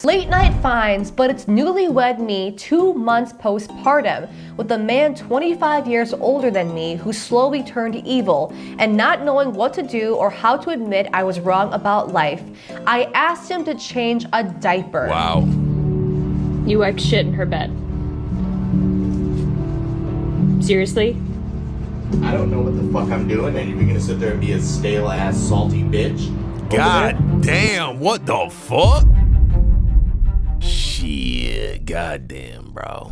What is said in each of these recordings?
Late night finds, but it's newlywed me 2 months postpartum with a man 25 years older than me who slowly turned evil, and not knowing what to do or how to admit I was wrong about life, I asked him to change a diaper. Wow. You wiped shit in her bed. Seriously? I don't know what the fuck I'm doing, and you're gonna sit there and be a stale ass salty bitch? God damn, what the fuck? Shit, goddamn, bro.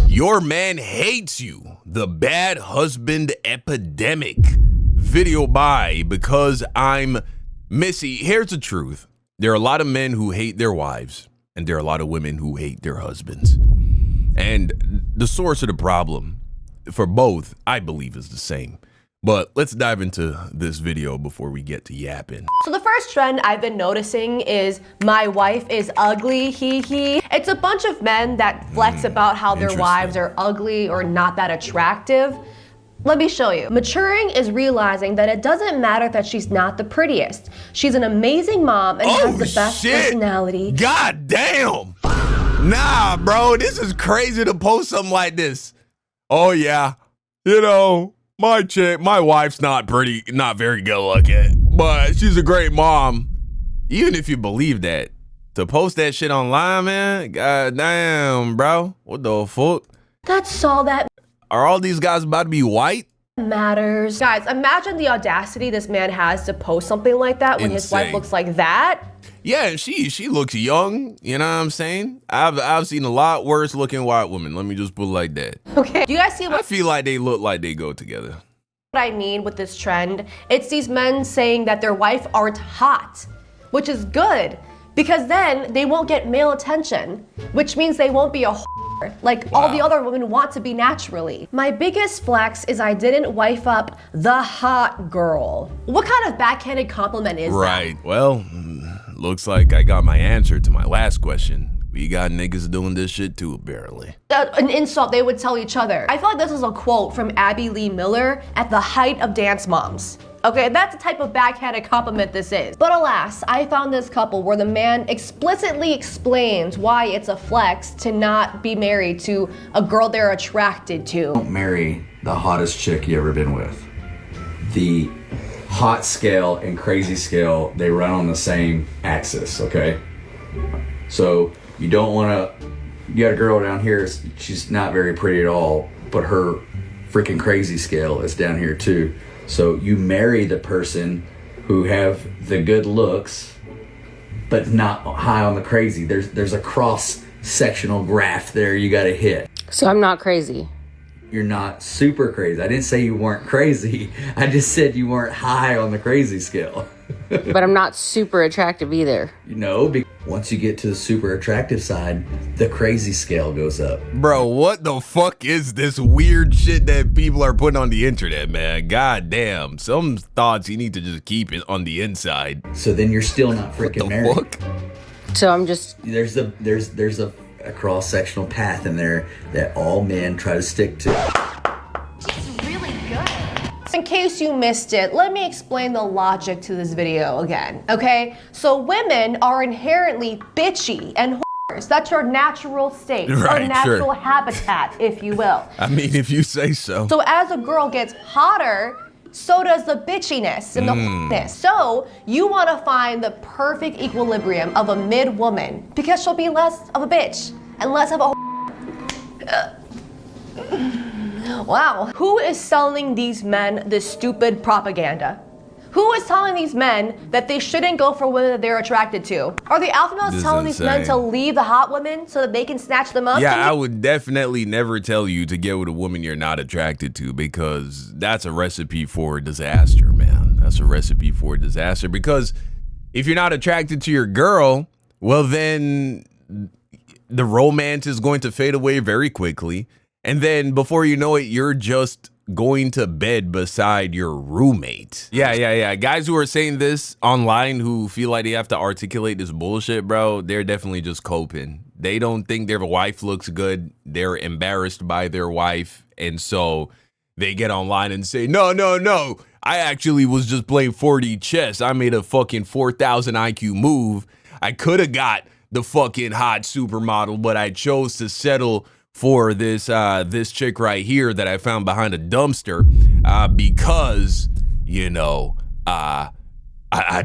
Your man hates you. The bad husband epidemic. Video by Because I'm Missy. Here's the truth. There are a lot of men who hate their wives, and there are a lot of women who hate their husbands. And the source of the problem for both, I believe, is the same. But let's dive into this video before we get to yapping. So the first trend I've been noticing is my wife is ugly, hee. It's a bunch of men that flex about how their wives are ugly or not that attractive. Let me show you. Maturing is realizing that it doesn't matter that she's not the prettiest. She's an amazing mom and has the best personality. God damn. Nah, bro, this is crazy to post something like this. Oh yeah, you know, my wife's not pretty, not very good looking, but she's a great mom. Even if you believe that, to post that shit online, man, god damn, bro, what the fuck? That's all that Are all these guys about to be white? matters. Guys, imagine the audacity this man has to post something like that when his wife looks like that. Yeah, and she looks young, you know what I'm saying? I've seen a lot worse looking white women, let me just put it like that. Okay, do you guys see what I feel like they look like they go together. I mean with this trend? It's these men saying that their wife aren't hot, which is good, because then they won't get male attention, which means they won't be a whore, like all the other women want to be naturally. My biggest flex is I didn't wife up the hot girl. What kind of backhanded compliment is that? Right, well, looks like I got my answer to my last question. We got niggas doing this shit too, apparently. An insult they would tell each other. I feel like this is a quote from Abby Lee Miller at the height of Dance Moms. Okay, that's the type of backhanded compliment this is. But alas, I found this couple where the man explicitly explains why it's a flex to not be married to a girl they're attracted to. Don't marry the hottest chick you ever been with. The hot scale and crazy scale, they run on the same axis, okay? So you don't wanna, you got a girl down here, she's not very pretty at all, but her freaking crazy scale is down here too. So you marry the person who have the good looks, but not high on the crazy. There's a cross-sectional graph there you gotta hit. So I'm not crazy. You're not super crazy. I didn't say you weren't crazy. I just said you weren't high on the crazy scale. But I'm not super attractive either. You know, once you get to the super attractive side, the crazy scale goes up. Bro, what the fuck is this weird shit that people are putting on the internet, man? God damn. Some thoughts you need to just keep it on the inside. So then you're still not freaking married. Fuck? So I'm just... There's a cross-sectional path in there that all men try to stick to. It's really good. In case you missed it, let me explain the logic to this video again, okay? So women are inherently bitchy and whores. That's your natural state, Right, or natural habitat, if you will. I mean, if you say so. So as a girl gets hotter, so does the bitchiness and the whoreness. So you want to find the perfect equilibrium of a mid-woman because she'll be less of a bitch and less of a Wow. Who is selling these men this stupid propaganda? Who is telling these men that they shouldn't go for women that they're attracted to? Are the alpha males telling these men to leave the hot women so that they can snatch them up? Yeah, I would definitely never tell you to get with a woman you're not attracted to, because that's a recipe for disaster, man. That's a recipe for disaster, because if you're not attracted to your girl, well then the romance is going to fade away very quickly. And then before you know it, you're just going to bed beside your roommate. Yeah. Guys who are saying this online who feel like they have to articulate this bullshit, bro, they're definitely just coping. They don't think their wife looks good. They're embarrassed by their wife. And so they get online and say, no, I actually was just playing 4D chess. I made a fucking 4,000 IQ move. I could have got the fucking hot supermodel, but I chose to settle for this this chick right here that I found behind a dumpster because, you know, I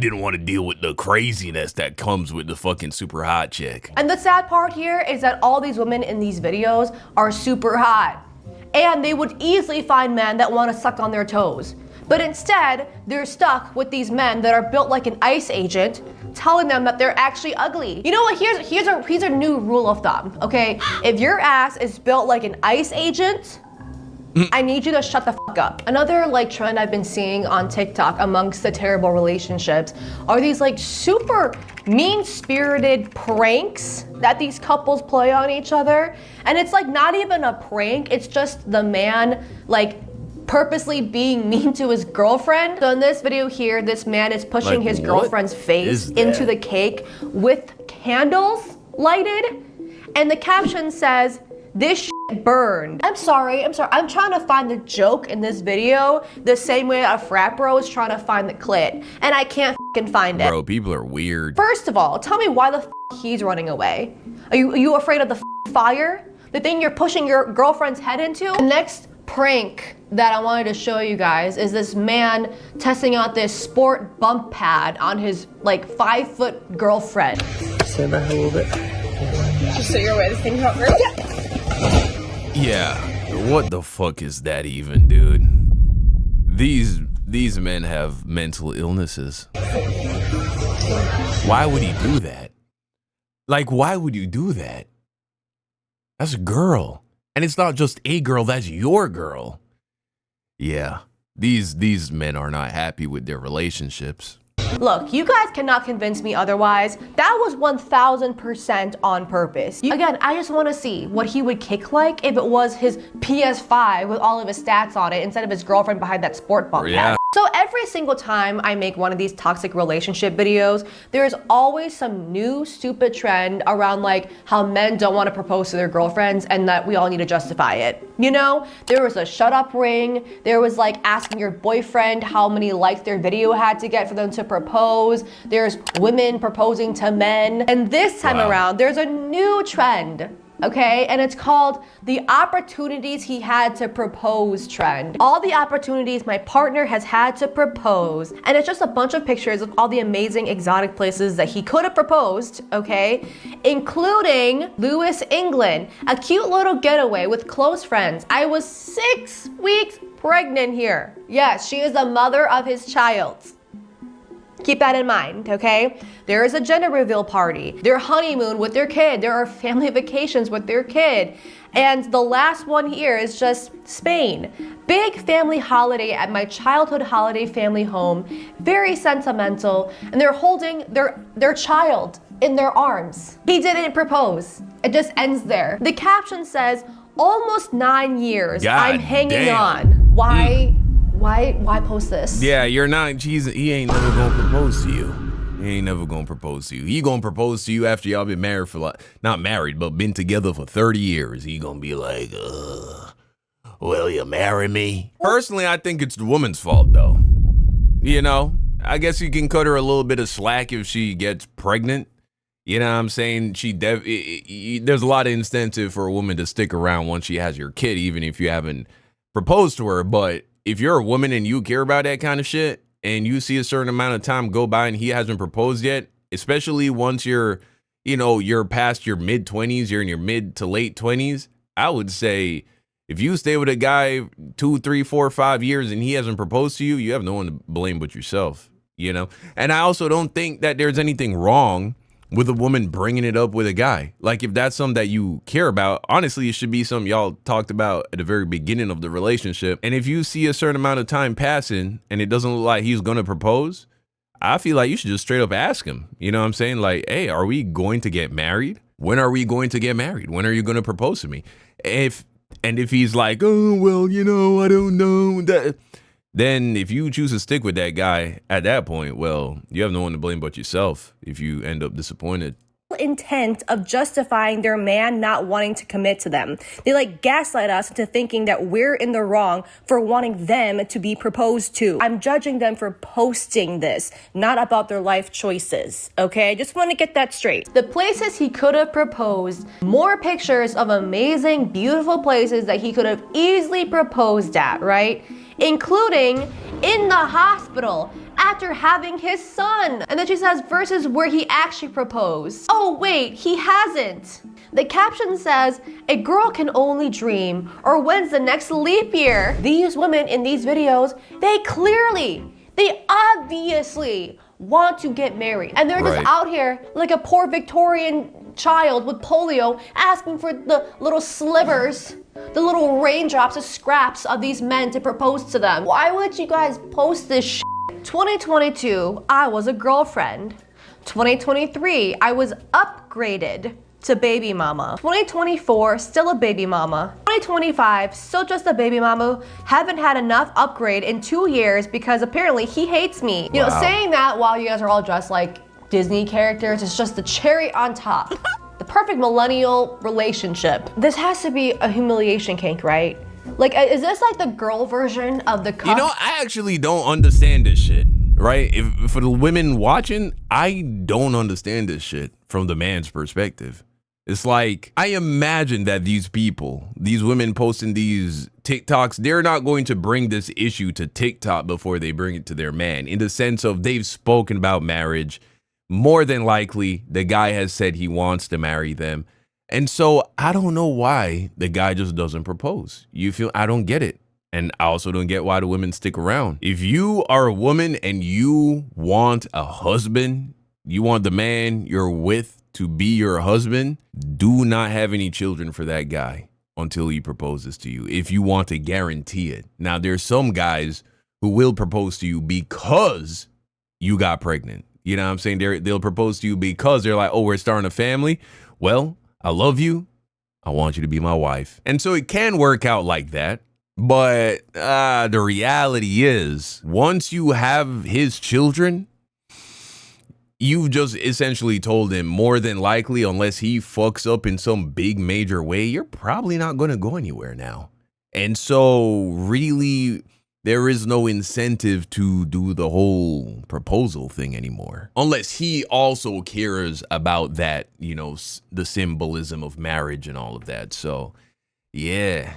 didn't want to deal with the craziness that comes with the fucking super hot chick. And the sad part here is that all these women in these videos are super hot. And they would easily find men that want to suck on their toes. But instead, they're stuck with these men that are built like an ICE agent, telling them that they're actually ugly. You know what, here's a new rule of thumb, okay? If your ass is built like an ICE agent, I need you to shut the fuck up. Another like trend I've been seeing on TikTok amongst the terrible relationships are these like super mean-spirited pranks that these couples play on each other. And it's like not even a prank, it's just the man like purposely being mean to his girlfriend. So in this video here, this man is pushing Like, his what girlfriend's face is into that? the cake with candles lighted. And the caption says, "This shit burned." I'm sorry. I'm trying to find the joke in this video the same way a frat bro is trying to find the clit. And I can't fucking find it. Bro, people are weird. First of all, tell me why the he's running away. Are you afraid of the fire? The thing you're pushing your girlfriend's head into? The next prank that I wanted to show you guys is this man testing out this sport bump pad on his like 5-foot girlfriend. Stand back a little bit. Just so you're aware, this thing hot girl. Yeah, what the fuck is that even, dude? These men have mental illnesses. Why would he do that? Like, why would you do that? That's a girl. And it's not just a girl, that's your girl. Yeah, these men are not happy with their relationships. Look, you guys cannot convince me otherwise. That was 1000% on purpose. Again, I just want to see what he would kick like if it was his PS5 with all of his stats on it instead of his girlfriend behind that sport bump pad. Yeah. So every single time I make one of these toxic relationship videos, there's always some new stupid trend around like how men don't want to propose to their girlfriends and that we all need to justify it. You know, there was a shut up ring. There was like asking your boyfriend how many likes their video had to get for them to propose. There's women proposing to men. And this time around, there's a new trend. Okay, and it's called the opportunities he had to propose trend. All the opportunities my partner has had to propose. And it's just a bunch of pictures of all the amazing exotic places that he could have proposed, okay? Including Lewis, England, a cute little getaway with close friends. I was 6 weeks pregnant here. Yes, she is the mother of his child. Keep that in mind, okay? There is a gender reveal party, their honeymoon with their kid, there are family vacations with their kid. And the last one here is just Spain. Big family holiday at my childhood holiday family home, very sentimental, and they're holding their child in their arms. He didn't propose. It just ends there. The caption says, almost 9 years, God I'm hanging damn. on. Why post this? Yeah, you're not, he ain't never gonna propose to you. He ain't never gonna propose to you. He gonna propose to you after y'all been married for like, not married, but been together for 30 years. He gonna be like, will you marry me? Personally, I think it's the woman's fault though. You know, I guess you can cut her a little bit of slack if she gets pregnant. You know what I'm saying? There's a lot of incentive for a woman to stick around once she has your kid, even if you haven't proposed to her. But if you're a woman and you care about that kind of shit and you see a certain amount of time go by and he hasn't proposed yet, especially once you're past your mid-20s, you're in your mid to late 20s, I would say if you stay with a guy 2, 3, 4, 5 years and he hasn't proposed to you, you have no one to blame but yourself, you know? And I also don't think that there's anything wrong with a woman bringing it up with a guy. Like, if that's something that you care about, honestly, it should be something y'all talked about at the very beginning of the relationship. And if you see a certain amount of time passing and it doesn't look like he's gonna propose, I feel like you should just straight up ask him. You know what I'm saying? Like, hey, are we going to get married? When are we going to get married? When are you gonna propose to me? If he's like, oh, well, you know, I don't know, then if you choose to stick with that guy at that point, well, you have no one to blame but yourself if you end up disappointed. intent of justifying their man not wanting to commit to them. They like gaslight us into thinking that we're in the wrong for wanting them to be proposed to. I'm judging them for posting this, not about their life choices, okay? I just want to get that straight. The places he could have proposed, more pictures of amazing, beautiful places that he could have easily proposed at, right? Including in the hospital after having his son. And then she says, versus where he actually proposed. Oh wait, he hasn't. The caption says, a girl can only dream, or when's the next leap year? These women in these videos, they obviously want to get married. And they're just out here like a poor Victorian child with polio asking for the little slivers, the little raindrops, the scraps of these men to propose to them. Why would you guys post this shit? 2022, I was a girlfriend. 2023, I was upgraded to baby mama. 2024, still a baby mama. 2025, still just a baby mama. Haven't had enough upgrade in 2 years because apparently he hates me. You know, saying that while you guys are all dressed like Disney characters is just the cherry on top. The perfect millennial relationship. This has to be a humiliation cake, right? Like, is this like the girl version of the cup? You know, I actually don't understand this shit, right? If for the women watching, I don't understand this shit from the man's perspective. It's like, I imagine that these people, these women posting these TikToks, they're not going to bring this issue to TikTok before they bring it to their man, in the sense of they've spoken about marriage. More than likely, the guy has said he wants to marry them. And so I don't know why the guy just doesn't propose. I don't get it. And I also don't get why the women stick around. If you are a woman and you want a husband, you want the man you're with to be your husband, do not have any children for that guy until he proposes to you, if you want to guarantee it. Now, there's some guys who will propose to you because you got pregnant. You know what I'm saying? They'll propose to you because they're like, oh, we're starting a family. Well, I love you. I want you to be my wife. And so it can work out like that. But the reality is, once you have his children, you've just essentially told him more than likely, unless he fucks up in some big major way, you're probably not going to go anywhere now. And so really, there is no incentive to do the whole proposal thing anymore. Unless he also cares about that, you know, the symbolism of marriage and all of that. So, yeah.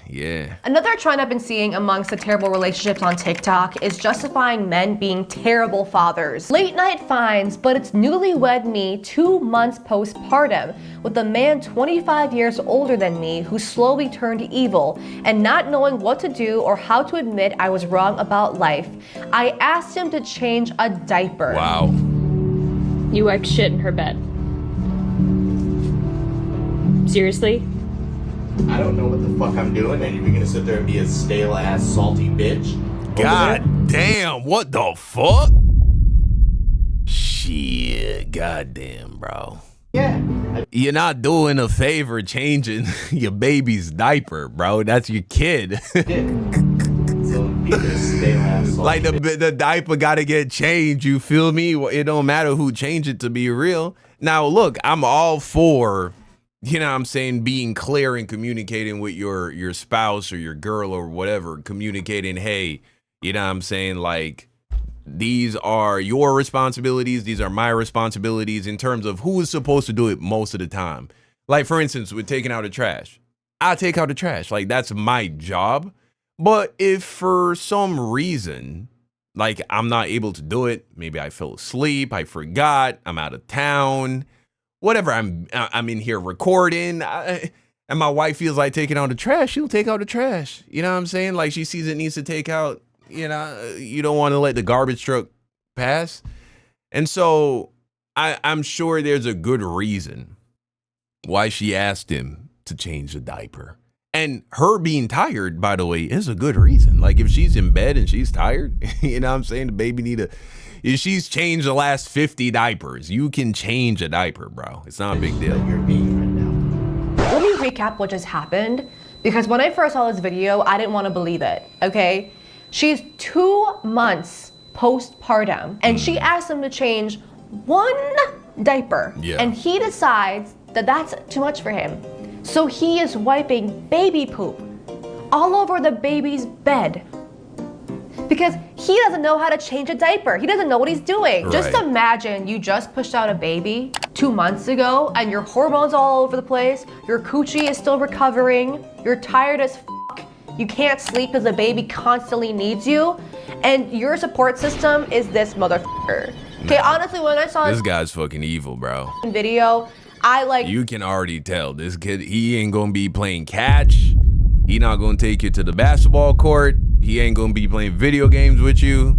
Another trend I've been seeing amongst the terrible relationships on TikTok is justifying men being terrible fathers. Late night finds, but it's newlywed me 2 months postpartum with a man 25 years older than me who slowly turned evil, and not knowing what to do or how to admit I was wrong about life, I asked him to change a diaper. Wow. You wiped shit in her bed. Seriously? I don't know what the fuck I'm doing, and you're gonna sit there and be a stale ass salty bitch. God damn, what the fuck? Shit, goddamn, bro. Yeah. You're not doing a favor changing your baby's diaper, bro. That's your kid. So be a stale ass salty Like bitch. the diaper gotta get changed, you feel me? It don't matter who changed it to be real. Now look, I'm all for, you know what I'm saying, being clear and communicating with your spouse or your girl or whatever, communicating, hey, you know what I'm saying, like, these are your responsibilities, these are my responsibilities in terms of who is supposed to do it most of the time. Like, for instance, with taking out the trash. I take out the trash, like, that's my job. But if for some reason, like, I'm not able to do it, maybe I fell asleep, I forgot, I'm out of town, whatever, I'm in here recording, and my wife feels like taking out the trash, she'll take out the trash. You know what I'm saying? Like, she sees it needs to take out, you know, you don't want to let the garbage truck pass. And so I'm sure there's a good reason why she asked him to change the diaper. And her being tired, by the way, is a good reason. Like, if she's in bed and she's tired, you know what I'm saying? The baby if she's changed the last 50 diapers, you can change a diaper, bro. It's not a big deal. You're being right now. Let me recap what just happened, because when I first saw this video, I didn't want to believe it, okay? She's 2 months postpartum, and she asked him to change one diaper. Yeah. And he decides that that's too much for him. So he is wiping baby poop all over the baby's bed. Because he doesn't know how to change a diaper. He doesn't know what he's doing. Just Right. imagine you just pushed out a baby 2 months ago and your hormones all over the place, your coochie is still recovering, you're tired as fuck, you can't sleep because the baby constantly needs you, and your support system is this motherfucker. Okay, honestly, when I saw This guy's fucking evil, bro. this video, I like You can already tell this kid, he ain't gonna be playing catch. He not gonna take you to the basketball court. He ain't gonna be playing video games with you.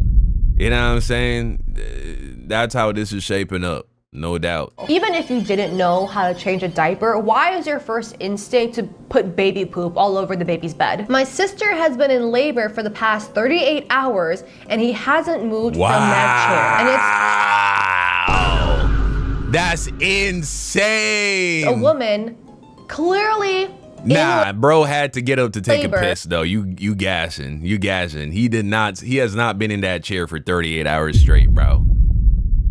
You know what I'm saying? That's how this is shaping up, no doubt. even if you didn't know how to change a diaper, why is your first instinct to put baby poop all over the baby's bed? My sister has been in labor for the past 38 hours and he hasn't moved from that chair. And it's That's insane. a woman clearly Nah, bro had to get up to take labor. a piss though. You gassing. He has not been in that chair for 38 hours straight, bro.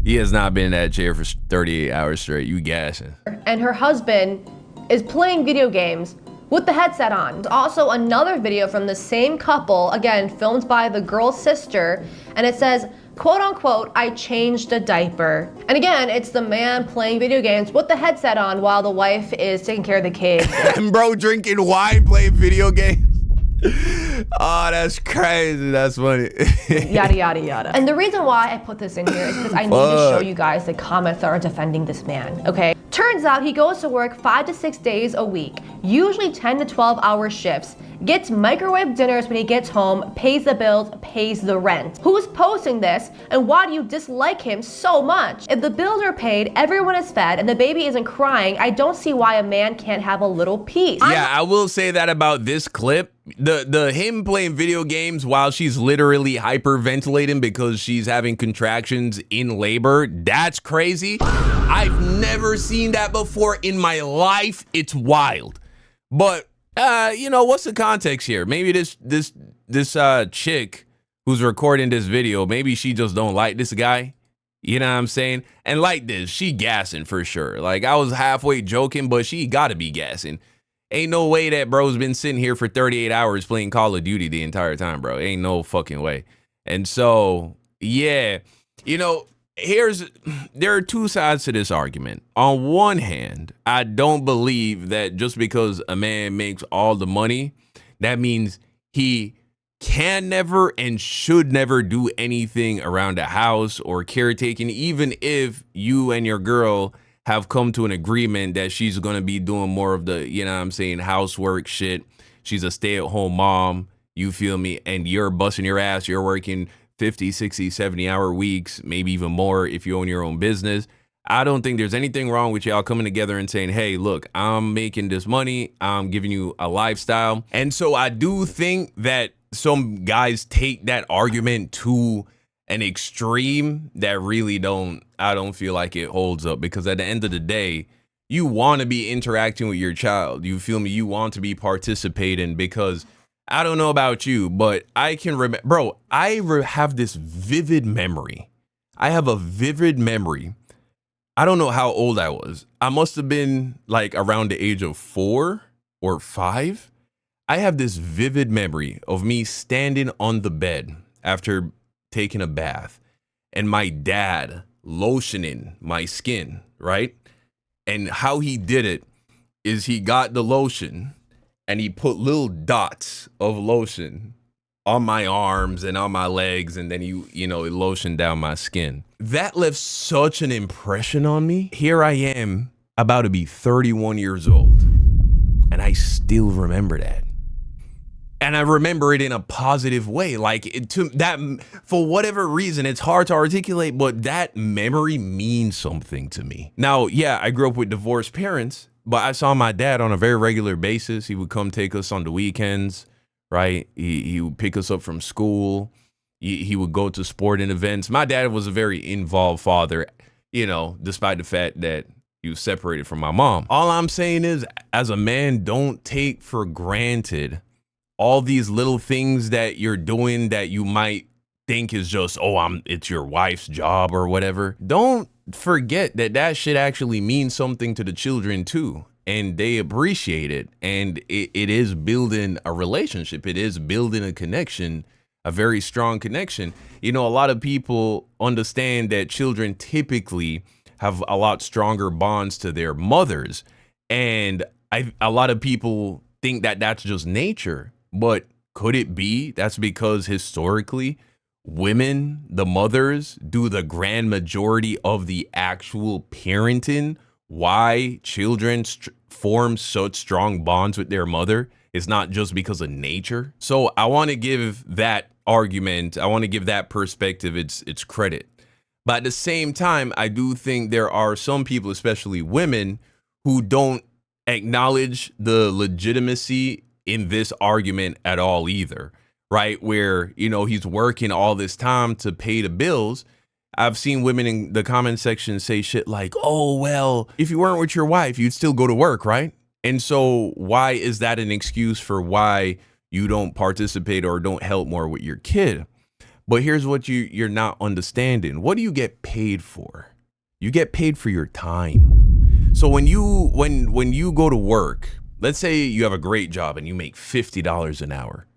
He has not been in that chair for 38 hours straight. You gassing. and her husband is playing video games with the headset on. There's also another video from the same couple, again, filmed by the girl's sister, and it says, quote unquote, I changed a diaper. And again, it's the man playing video games with the headset on while the wife is taking care of the kids. And bro drinking wine, playing video games. Oh, that's crazy. That's funny. Yada, yada, yada. And the reason why I put this in here is because I need to show you guys the comments that are defending this man, okay? Turns out he goes to work 5 to 6 days a week, usually 10 to 12 hour shifts, gets microwave dinners when he gets home, pays the bills, pays the rent. Who's posting this, and why do you dislike him so much? If the bills are paid, everyone is fed, and the baby isn't crying, I don't see why a man can't have a little peace. Yeah, I will say that about this clip. The him playing video games while she's literally hyperventilating because she's having contractions in labor, that's crazy. I've never seen that before in my life. It's wild. But you know, what's the context here? Maybe this chick who's recording this video, maybe she just don't like this guy. You know what I'm saying? And like this, she gassing for sure. Like I was halfway joking, but she gotta be gassing. Ain't no way that bro's been sitting here for 38 hours playing Call of Duty the entire time, bro. Ain't no fucking way. And so, yeah, you know, there are two sides to this argument. On one hand, I don't believe that just because a man makes all the money, that means he can never and should never do anything around the house or caretaking, even if you and your girl have come to an agreement that she's going to be doing more of the, you know what I'm saying, housework shit. She's a stay-at-home mom, you feel me? And you're busting your ass, you're working 50, 60, 70-hour weeks, maybe even more if you own your own business. I don't think there's anything wrong with y'all coming together and saying, hey, look, I'm making this money, I'm giving you a lifestyle. And so I do think that some guys take that argument to an extreme that really I don't feel like it holds up, because at the end of the day, you want to be interacting with your child. You feel me? You want to be participating, because I don't know about you, but I can remember, bro, have this vivid memory. I have a vivid memory. I don't know how old I was. I must have been like around the age of 4 or 5. I have this vivid memory of me standing on the bed after taking a bath and my dad lotioning my skin, right? And how he did it is he got the lotion and he put little dots of lotion on my arms and on my legs, and then he lotioned down my skin. That left such an impression on me. Here I am, about to be 31 years old, and I still remember that. And I remember it in a positive way. Like for whatever reason, it's hard to articulate, but that memory means something to me. Now, yeah, I grew up with divorced parents, but I saw my dad on a very regular basis. He would come take us on the weekends, right? He would pick us up from school. He would go to sporting events. My dad was a very involved father, despite the fact that he was separated from my mom. All I'm saying is, as a man, don't take for granted all these little things that you're doing that you might think is just, it's your wife's job or whatever. Don't forget that that shit actually means something to the children too. And they appreciate it. And it is building a relationship. It is building a connection, a very strong connection. You know, a lot of people understand that children typically have a lot stronger bonds to their mothers. And a lot of people think that that's just nature. But could it be that's because historically, women, the mothers, do the grand majority of the actual parenting? Why children form such strong bonds with their mother is not just because of nature. So I want to give that argument, I want to give that perspective its credit. But at the same time, I do think there are some people, especially women, who don't acknowledge the legitimacy in this argument at all either, right? Where, you know, he's working all this time to pay the bills. I've seen women in the comment section say shit like, oh, well, if you weren't with your wife, you'd still go to work, right? And so why is that an excuse for why you don't participate or don't help more with your kid? But here's what you're not understanding. What do you get paid for? You get paid for your time. So when you go to work, let's say you have a great job and you make $50 an hour.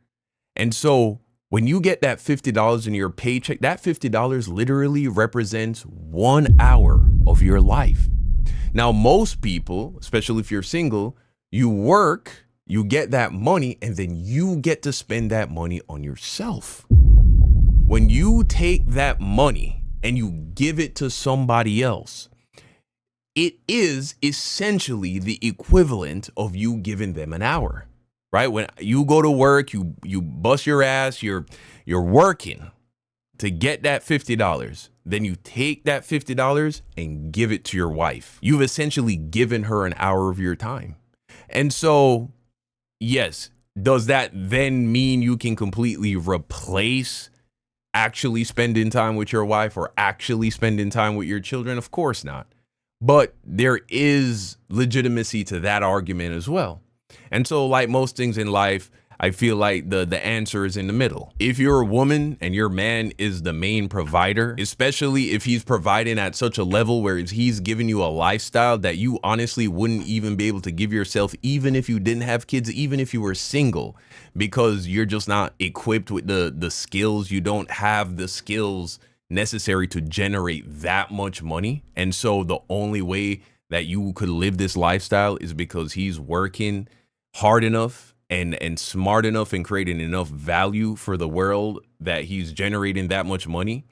And so when you get that $50 in your paycheck, that $50 literally represents 1 hour of your life. Now, most people, especially if you're single, you work, you get that money, and then you get to spend that money on yourself. When you take that money and you give it to somebody else, it is essentially the equivalent of you giving them an hour. Right? When you go to work, you bust your ass, you're working to get that $50. Then you take that $50 and give it to your wife. You've essentially given her an hour of your time. And so, yes, does that then mean you can completely replace actually spending time with your wife or actually spending time with your children? Of course not. But there is legitimacy to that argument as well. And so, like most things in life, I feel like the answer is in the middle. If you're a woman and your man is the main provider, especially if he's providing at such a level where he's giving you a lifestyle that you honestly wouldn't even be able to give yourself, even if you didn't have kids, even if you were single, because you're just not equipped with the skills. You don't have the skills necessary to generate that much money. And so the only way that you could live this lifestyle is because he's working hard enough and smart enough and creating enough value for the world that he's generating that much money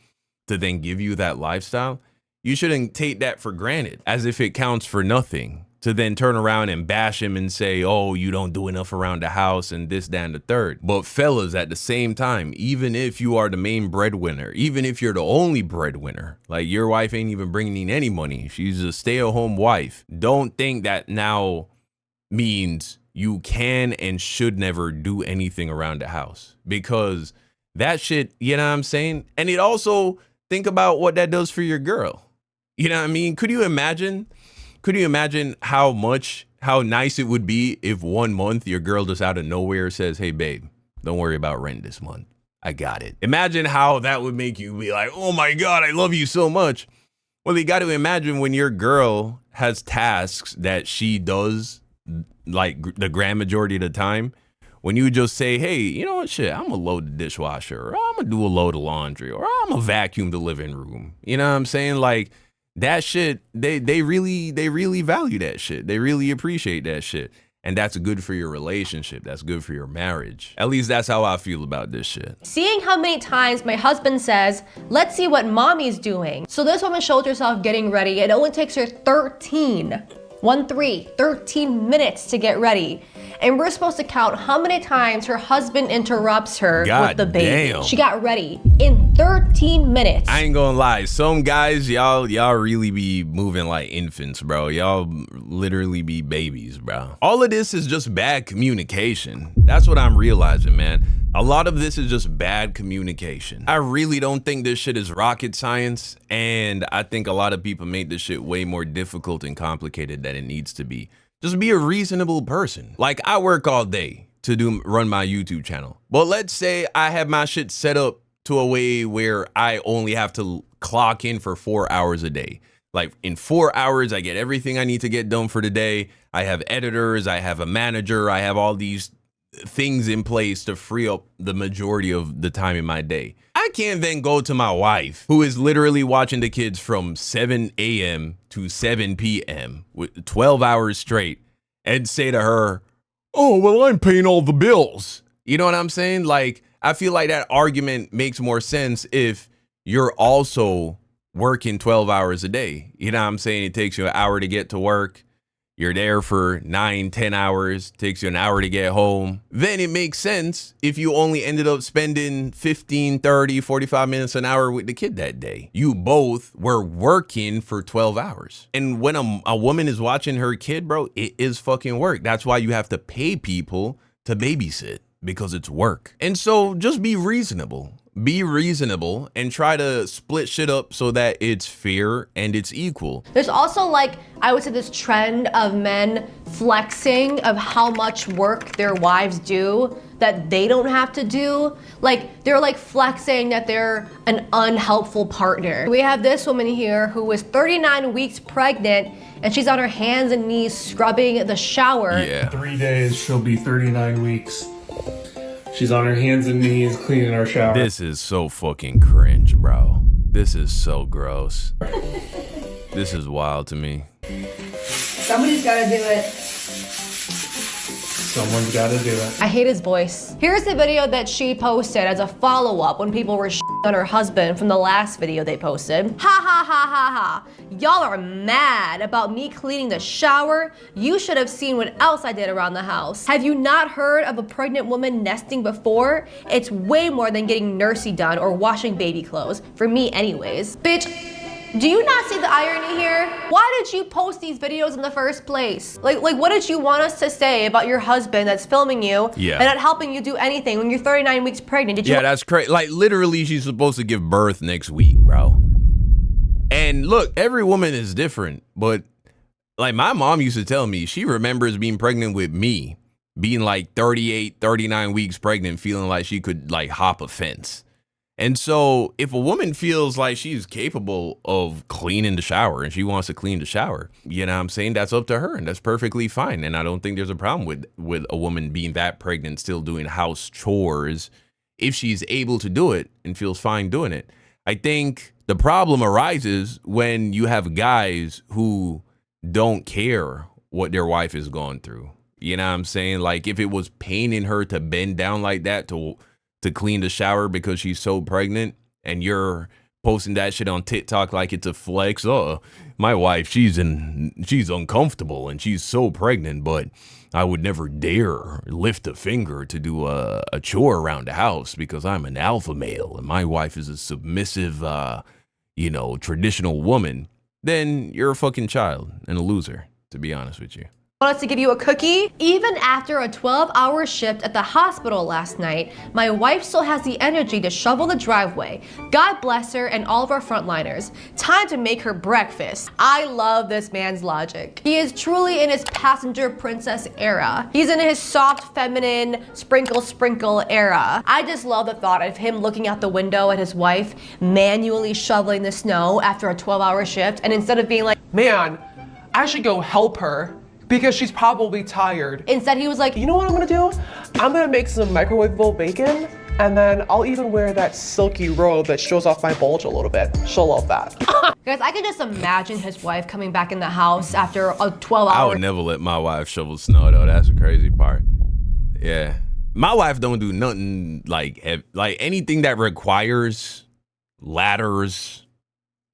to then give you that lifestyle. You shouldn't take that for granted as if it counts for nothing, to then turn around and bash him and say, oh, you don't do enough around the house and this, that, and the third. But fellas, at the same time, even if you are the main breadwinner, even if you're the only breadwinner, like your wife ain't even bringing in any money, she's a stay-at-home wife, don't think that now means you can and should never do anything around the house, because that shit, you know what I'm saying? And it also, think about what that does for your girl. You know what I mean? Could you imagine how nice it would be if 1 month your girl just out of nowhere says, hey babe, don't worry about rent this month, I got it. Imagine how that would make you be like, oh my God, I love you so much. Well, you got to imagine when your girl has tasks that she does like the grand majority of the time, when you just say, hey, you know what, shit, I'm gonna load the dishwasher, or I'm gonna do a load of laundry, or I'm gonna vacuum the living room. You know what I'm saying? Like that shit, they really value that shit. They really appreciate that shit. And that's good for your relationship. That's good for your marriage. At least that's how I feel about this shit. Seeing how many times my husband says, let's see what mommy's doing. So this woman shows herself getting ready. It only takes her 13 minutes to get ready. And we're supposed to count how many times her husband interrupts her with the baby. Damn. She got ready in 13 minutes. I ain't gonna lie. Some guys, y'all really be moving like infants, bro. Y'all literally be babies, bro. All of this is just bad communication. That's what I'm realizing, man. A lot of this is just bad communication. I really don't think this shit is rocket science. And I think a lot of people make this shit way more difficult and complicated than it needs to be. Just be a reasonable person. Like, I work all day to run my YouTube channel. But let's say I have my shit set up to a way where I only have to clock in for 4 hours a day. Like in 4 hours, I get everything I need to get done for the day. I have editors, I have a manager, I have all these things in place to free up the majority of the time in my day. I can't then go to my wife, who is literally watching the kids from 7 a.m. to 7 p.m. with 12 hours straight, and say to her, oh, well, I'm paying all the bills. You know what I'm saying? Like, I feel like that argument makes more sense if you're also working 12 hours a day. You know what I'm saying? It takes you an hour to get to work. You're there for 9-10 hours, takes you an hour to get home. Then it makes sense if you only ended up spending 15, 30, 45 minutes an hour with the kid that day. You both were working for 12 hours. And when a woman is watching her kid, bro, it is fucking work. That's why you have to pay people to babysit, because it's work. And so just be reasonable. Be reasonable and try to split shit up so that it's fair and it's equal. There's also, like, I would say this trend of men flexing of how much work their wives do that they don't have to do. Like, they're like flexing that they're an unhelpful partner. We have this woman here who was 39 weeks pregnant and she's on her hands and knees scrubbing the shower. Yeah. 3 days, she'll be 39 weeks. She's on her hands and knees cleaning our shower. This is so fucking cringe, bro. This is so gross. This is wild to me. Somebody's gotta do it. Someone's gotta do it. I hate his voice. Here's the video that she posted as a follow-up when people were on her husband from the last video they posted. Ha ha ha ha ha. Y'all are mad about me cleaning the shower. You should have seen what else I did around the house. Have you not heard of a pregnant woman nesting before? It's way more than getting nursey done or washing baby clothes. For me anyways. Bitch, do you not see the irony here? Why did you post these videos in the first place? Like what did you want us to say about your husband that's filming you and not helping you do anything when you're 39 weeks pregnant? Did you? Yeah, that's crazy. Like, literally, she's supposed to give birth next week, bro. And look, every woman is different, but like my mom used to tell me, she remembers being pregnant with me, being like 38, 39 weeks pregnant, feeling like she could like hop a fence. And so if a woman feels like she's capable of cleaning the shower and she wants to clean the shower, you know what I'm saying? That's up to her and that's perfectly fine. And I don't think there's a problem with a woman being that pregnant, still doing house chores if she's able to do it and feels fine doing it. I think the problem arises when you have guys who don't care what their wife is going through. You know what I'm saying? Like if it was paining her to bend down like that to clean the shower because she's so pregnant and you're posting that shit on TikTok like it's a flex. Oh, my wife, she's uncomfortable and she's so pregnant, but I would never dare lift a finger to do a chore around the house because I'm an alpha male and my wife is a submissive, traditional woman. Then you're a fucking child and a loser, to be honest with you. Want us to give you a cookie? Even after a 12-hour shift at the hospital last night, my wife still has the energy to shovel the driveway. God bless her and all of our frontliners. Time to make her breakfast. I love this man's logic. He is truly in his passenger princess era. He's in his soft, feminine, sprinkle era. I just love the thought of him looking out the window at his wife manually shoveling the snow after a 12-hour shift, and instead of being like, man, I should go help her because she's probably tired. Instead, he was like, you know what I'm gonna do? I'm gonna make some microwavable bacon, and then I'll even wear that silky robe that shows off my bulge a little bit. She'll love that. Guys, I can just imagine his wife coming back in the house after a 12-hour. I would never let my wife shovel snow though. That's the crazy part. Yeah, my wife don't do nothing like anything that requires ladders.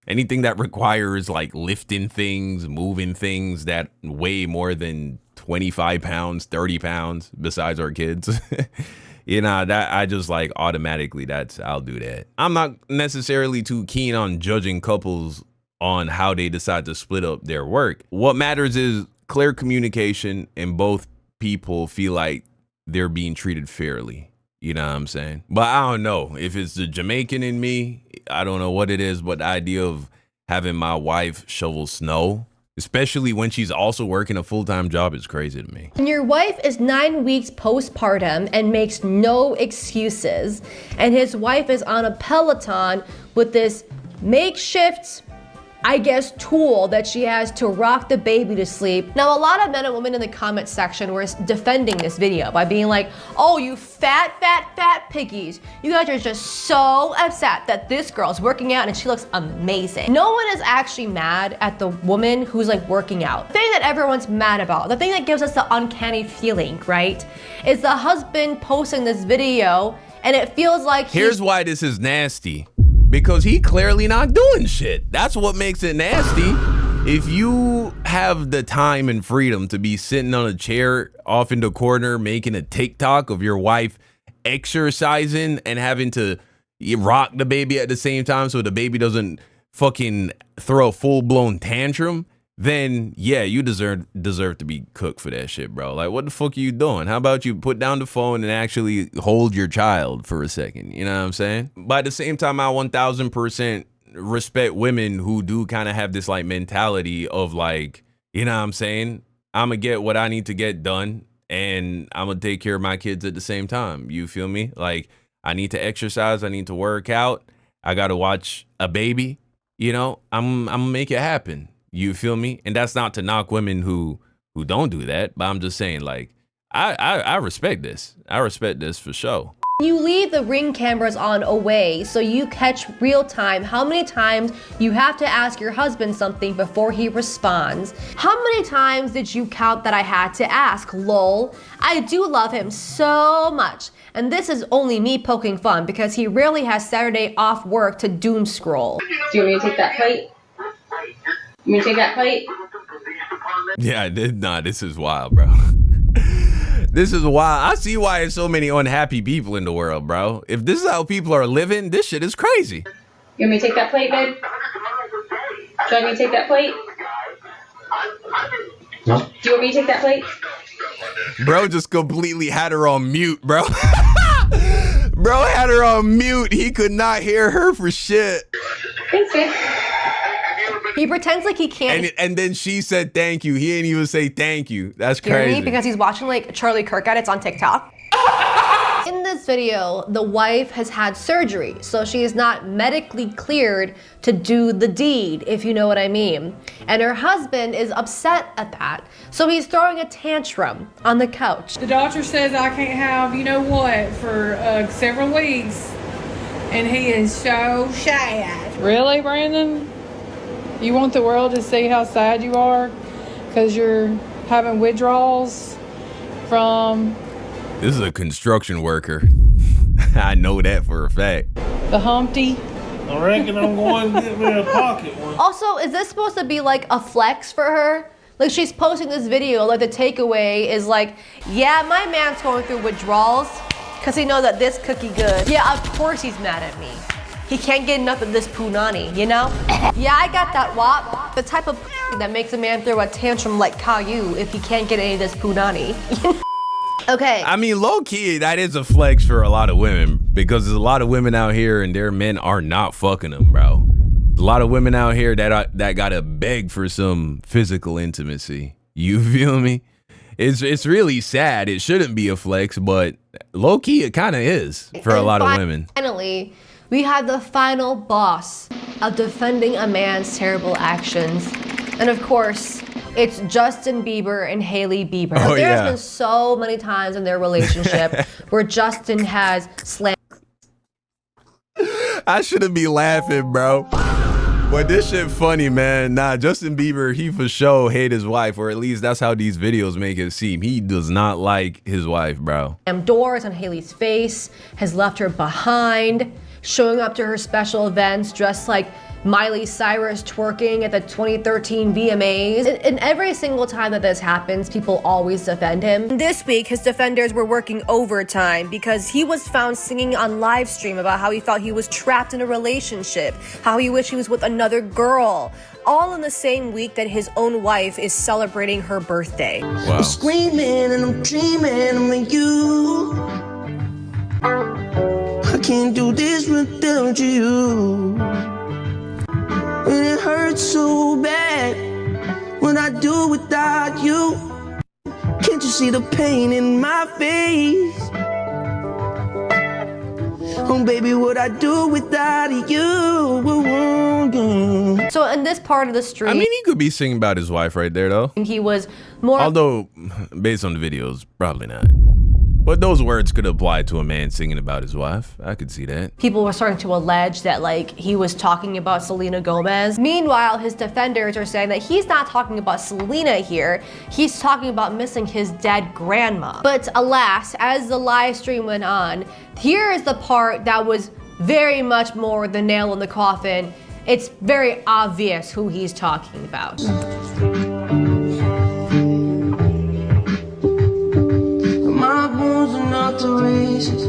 Anything that requires like lifting things, moving things that weigh more than 25 pounds, 30 pounds, besides our kids, that I just like automatically I'll do that. I'm not necessarily too keen on judging couples on how they decide to split up their work. What matters is clear communication and both people feel like they're being treated fairly. You know what I'm saying? But I don't know if it's the Jamaican in me. I don't know what it is, but the idea of having my wife shovel snow, especially when she's also working a full-time job, is crazy to me. And your wife is 9 weeks postpartum and makes no excuses. And his wife is on a Peloton with this makeshift I guess, tool that she has to rock the baby to sleep. Now, a lot of men and women in the comment section were defending this video by being like, oh, you fat piggies. You guys are just so upset that this girl's working out and she looks amazing. No one is actually mad at the woman who's like working out. The thing that everyone's mad about, the thing that gives us the uncanny feeling, right, is the husband posting this video and it feels like here's why this is nasty. Because he clearly not doing shit. That's what makes it nasty. If you have the time and freedom to be sitting on a chair off in the corner making a TikTok of your wife exercising and having to rock the baby at the same time so the baby doesn't fucking throw a full-blown tantrum, then yeah, you deserve to be cooked for that shit, bro. Like, what the fuck are you doing? How about you put down the phone and actually hold your child for a second? You know what I'm saying? But at the same time, I 1000% respect women who do kind of have this like mentality of like, you know what I'm saying? I'm gonna get what I need to get done and I'm gonna take care of my kids at the same time. You feel me? Like, I need to exercise, I need to work out, I gotta watch a baby, you know, I'm gonna make it happen. You feel me? And that's not to knock women who don't do that, but I'm just saying, like, I respect this. I respect this for sure. You leave the Ring cameras on away so you catch real time how many times you have to ask your husband something before he responds. How many times did you count that I had to ask? Lol. I do love him so much. And this is only me poking fun because he rarely has Saturday off work to doom scroll. Do you want me to take that plate? You want me to take that plate? Yeah, this is wild, bro. This is wild. I see why there's so many unhappy people in the world, bro. If this is how people are living, this shit is crazy. You want me to take that plate, babe? Do you want me to take that plate? No. Do you want me to take that plate? Bro just completely had her on mute, bro. Bro had her on mute. He could not hear her for shit. Thanks, babe. He pretends like he can't. And then she said thank you. He didn't even say thank you. That's hear crazy. me because he's watching like Charlie Kirk edits on TikTok. In this video, the wife has had surgery, so she is not medically cleared to do the deed, if you know what I mean. And her husband is upset at that, so he's throwing a tantrum on the couch. The doctor says I can't have, you know what, for several weeks. And he is so sad. Really, Brandon? You want the world to see how sad you are because you're having withdrawals from... This is a construction worker. I know that for a fact. The Humpty. I reckon I'm going to get me a pocket one. Also, is this supposed to be like a flex for her? Like, she's posting this video, like the takeaway is like, yeah, my man's going through withdrawals because he knows that this cookie good. Yeah, of course he's mad at me. He can't get enough of this punani, you know? Yeah, I got that wop. The type of that makes a man throw a tantrum like Caillou if he can't get any of this punani. Okay. I mean, low key, that is a flex for a lot of women because there's a lot of women out here and their men are not fucking them, bro. A lot of women out here that gotta beg for some physical intimacy. You feel me? It's really sad. It shouldn't be a flex, but low key, it kind of is for a lot of women. Finally, we have the final boss of defending a man's terrible actions. And of course, it's Justin Bieber and Hailey Bieber. Oh, There's yeah. been so many times in their relationship where Justin has slammed. I shouldn't be laughing, bro. But this shit funny, man. Nah, Justin Bieber, he for sure hate his wife, or at least that's how these videos make it seem. He does not like his wife, bro. Doors on Hailey's face, has left her behind, showing up to her special events dressed like Miley Cyrus twerking at the 2013 VMAs. And every single time that this happens, people always defend him. This week, his defenders were working overtime because he was found singing on live stream about how he felt he was trapped in a relationship, how he wished he was with another girl, all in the same week that his own wife is celebrating her birthday. Wow. I'm screaming and I'm dreaming of you. I can't do this without you. And it hurts so bad when I do without you. Can't you see the pain in my face? Oh baby, what I do without you? So in this part of the stream, I mean, he could be singing about his wife right there, though. he was more. Although, based on the videos, probably not. But those words could apply to a man singing about his wife. I could see that. People were starting to allege that like he was talking about Selena Gomez. Meanwhile, his defenders are saying that he's not talking about Selena here. He's talking about missing his dead grandma. But alas, as the live stream went on, here is the part that was very much more the nail in the coffin. It's very obvious who he's talking about. My bones are not the races.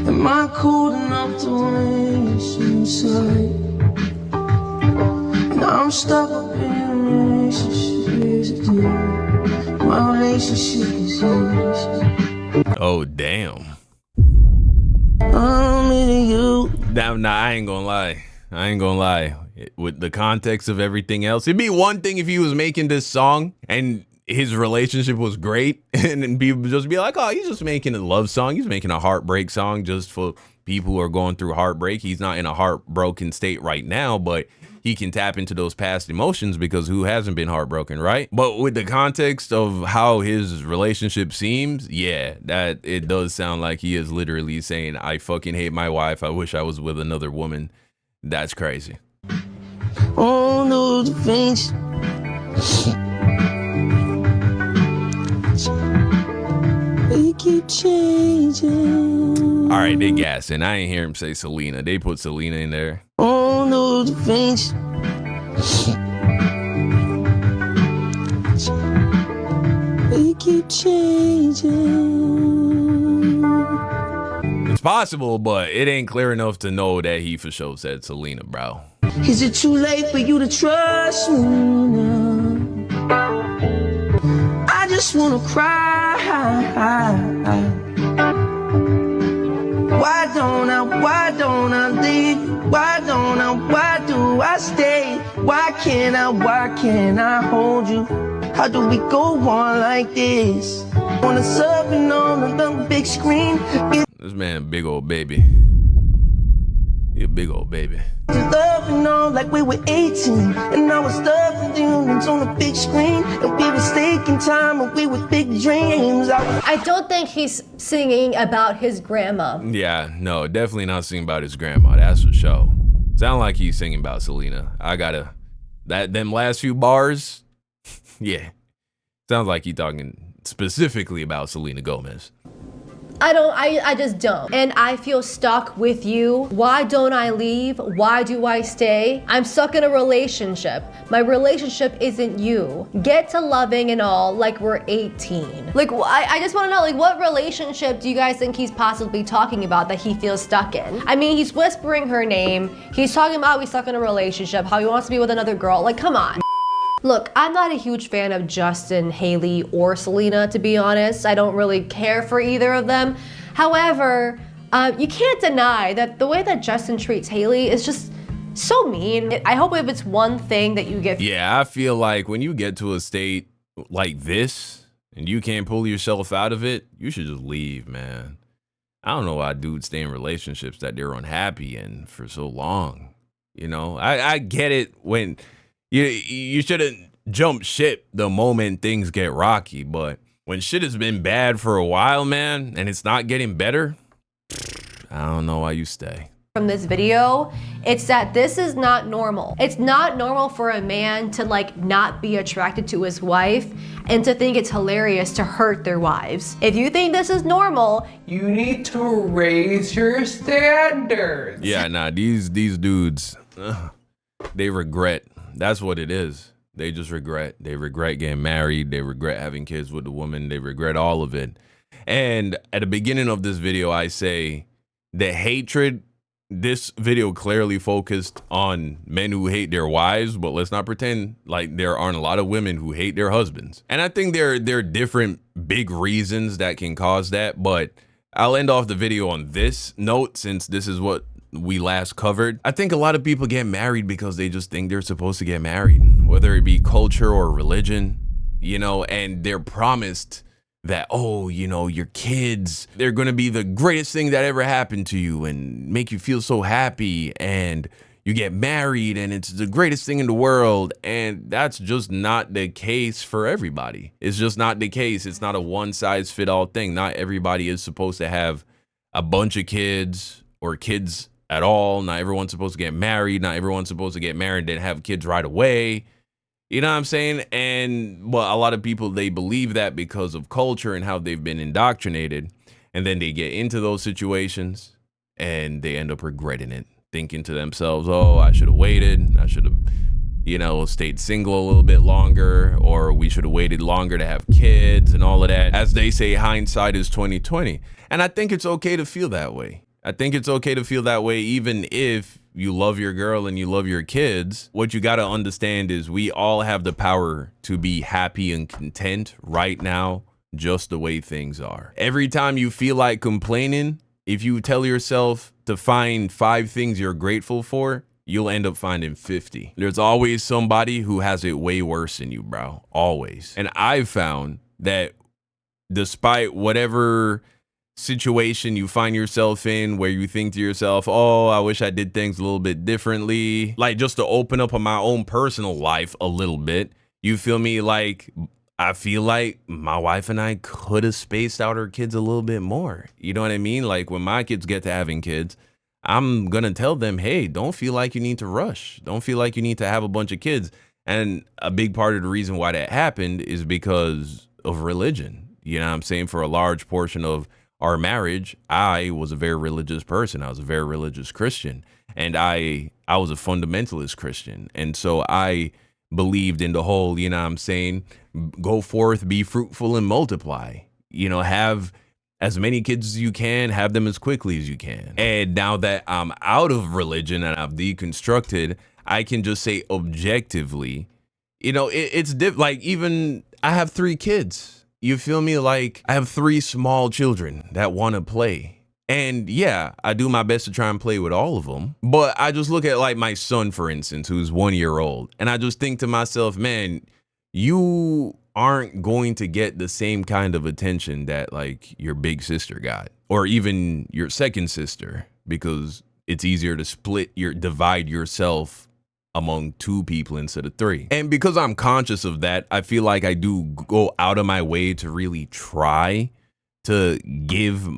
Am I cold enough to race inside? Now I'm stuck up in a relationship. My relationship is easy. Oh, damn. I'm into you. Nah, I ain't gonna lie. With the context of everything else, it'd be one thing if he was making this song and his relationship was great, and then people just be like, oh, he's just making a love song. He's making a heartbreak song just for people who are going through heartbreak. He's not in a heartbroken state right now, but he can tap into those past emotions because who hasn't been heartbroken, right? But with the context of how his relationship seems, yeah, that it does sound like he is literally saying, I fucking hate my wife. I wish I was with another woman. That's crazy. Oh, no, the things. They keep changing. All right, they gassing. I ain't hear him say Selena. They put Selena in there. Oh, no, the things. They keep changing. It's possible, but it ain't clear enough to know that he for sure said Selena, bro. Is it too late for you to trust me now? I just wanna cry. Why don't I leave? Why do I stay? Why can't I hold you? How do we go on like this? Wanna surfing on the big screen. This man, big old baby. He a big old baby. Loving on like we were 18, and I was stuffing demons on the big screen, and we were taking time, and we were big dreams. I don't think he's singing about his grandma. Yeah, no, definitely not singing about his grandma. That's for sure. Sound like he's singing about Selena. Them last few bars, yeah. Sounds like he talking specifically about Selena Gomez. I just don't. And I feel stuck with you. Why don't I leave? Why do I stay? I'm stuck in a relationship. My relationship isn't you. Get to loving and all like we're 18. Like, I just want to know, like, what relationship do you guys think he's possibly talking about that he feels stuck in? I mean, he's whispering her name. He's talking about how he's stuck in a relationship, how he wants to be with another girl. Like, come on. Look, I'm not a huge fan of Justin, Haley, or Selena, to be honest. I don't really care for either of them. However, you can't deny that the way that Justin treats Haley is just so mean. I hope if it's one thing that you get. Yeah, I feel like when you get to a state like this and you can't pull yourself out of it, you should just leave, man. I don't know why dudes stay in relationships that they're unhappy in for so long. You know, I get it when you shouldn't jump ship the moment things get rocky, but when shit has been bad for a while, man, and it's not getting better, I don't know why you stay. From this video, it's that this is not normal. It's not normal for a man to like not be attracted to his wife and to think it's hilarious to hurt their wives. If you think this is normal, you need to raise your standards. Yeah, nah, these dudes, they regret. That's what it is. They just regret. They regret getting married. They regret having kids with the woman. They regret all of it. And at the beginning of this video, I say the hatred. This video clearly focused on men who hate their wives, but let's not pretend like there aren't a lot of women who hate their husbands. And I think there are different big reasons that can cause that, but I'll end off the video on this note since this is what we last covered. I think a lot of people get married because they just think they're supposed to get married, whether it be culture or religion, you know, and they're promised that, oh, you know, your kids, they're going to be the greatest thing that ever happened to you and make you feel so happy, and you get married and it's the greatest thing in the world. And that's just not the case for everybody. It's just not the case. It's not a one size fit all thing. Not everybody is supposed to have a bunch of kids or kids at all. Not everyone's supposed to get married. Not everyone's supposed to get married and have kids right away. You know what I'm saying? And well, a lot of people, they believe that because of culture and how they've been indoctrinated. And then they get into those situations and they end up regretting it, thinking to themselves, oh, I should have waited. I should have, you know, stayed single a little bit longer, or we should have waited longer to have kids and all of that. As they say, hindsight is 20/20. And I think it's okay to feel that way. I think it's okay to feel that way, even if you love your girl and you love your kids. What you got to understand is we all have the power to be happy and content right now, just the way things are. Every time you feel like complaining, if you tell yourself to find 5 things you're grateful for, you'll end up finding 50. There's always somebody who has it way worse than you, bro. Always. And I've found that despite whatever situation you find yourself in where you think to yourself, oh, I wish I did things a little bit differently, like just to open up on my own personal life a little bit, you feel me? Like, I feel like my wife and I could have spaced out our kids a little bit more. You know what I mean? Like when my kids get to having kids, I'm going to tell them, hey, don't feel like you need to rush. Don't feel like you need to have a bunch of kids. And a big part of the reason why that happened is because of religion. You know what I'm saying? For a large portion of our marriage, I was a very religious person. I was a very religious Christian, and I was a fundamentalist Christian. And so I believed in the whole, you know what I'm saying, go forth, be fruitful and multiply, you know, have as many kids as you can, have them as quickly as you can. And now that I'm out of religion and I've deconstructed, I can just say objectively, you know, it's like, even I have 3 kids. You feel me? Like I have 3 small children that want to play. And yeah, I do my best to try and play with all of them. But I just look at like my son, for instance, who's 1 year old. And I just think to myself, man, you aren't going to get the same kind of attention that like your big sister got, or even your second sister, because it's easier to divide yourself among 2 people instead of 3. And because I'm conscious of that, I feel like I do go out of my way to really try to give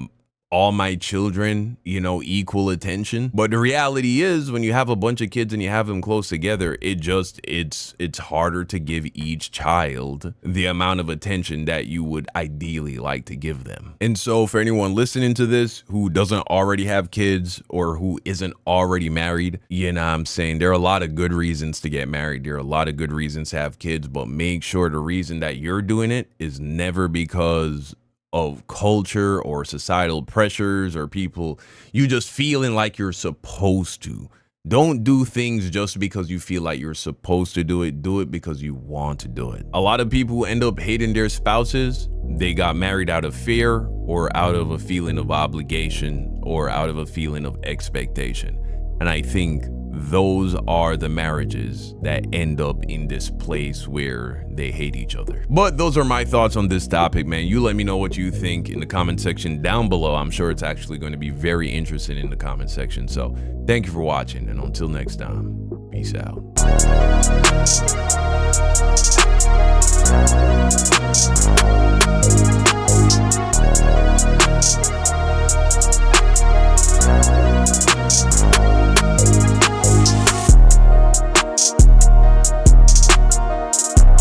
all my children, you know, equal attention. But the reality is, when you have a bunch of kids and you have them close together, it's harder to give each child the amount of attention that you would ideally like to give them. And so for anyone listening to this who doesn't already have kids or who isn't already married, you know what I'm saying, there are a lot of good reasons to get married. There are a lot of good reasons to have kids, but make sure the reason that you're doing it is never because of culture or societal pressures or people, you just feeling like you're supposed to. Don't do things just because you feel like you're supposed to do it. Do it because you want to do it. A lot of people who end up hating their spouses, they got married out of fear or out of a feeling of obligation or out of a feeling of expectation. And I think those are the marriages that end up in this place where they hate each other. But those are my thoughts on this topic, man. You let me know what you think in the comment section down below. I'm sure it's actually going to be very interesting in the comment section. So thank you for watching, and until next time, peace out.